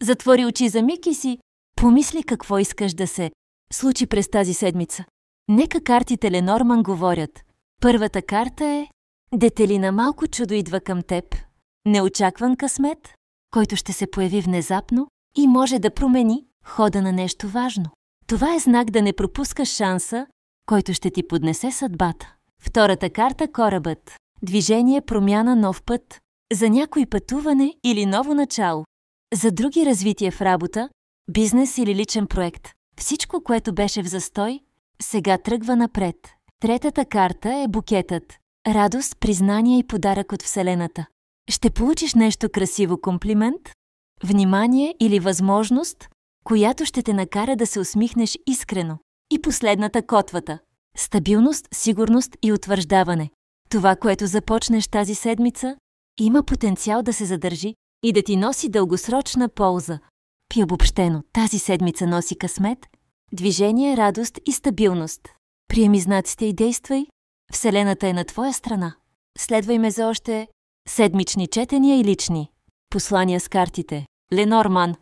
Затвори очи за миг и си помисли какво искаш да се случи през тази седмица. Нека картите Ленорман говорят. Първата карта е: детелина, малко чудо идва към теб. Неочакван късмет, който ще се появи внезапно и може да промени хода на нещо важно. Това е знак да не пропускаш шанса, който ще ти поднесе съдбата. Втората карта – корабът. Движение, промяна, нов път. За някой пътуване или ново начало. За други развитие в работа, бизнес или личен проект. Всичко, което беше в застой, сега тръгва напред. Третата карта е букетът. Радост, признание и подарък от Вселената. Ще получиш нещо красиво, комплимент, внимание или възможност, която ще те накара да се усмихнеш искрено. И последната, котвата. Стабилност, сигурност и утвърждаване. Това, което започнеш тази седмица, има потенциал да се задържи и да ти носи дългосрочна полза. Пи обобщено, тази седмица носи късмет, движение, радост и стабилност. Приеми знаците и действай. Вселената е на твоя страна. Следвай ме за още седмични четения и лични послания с картите. Ленорман.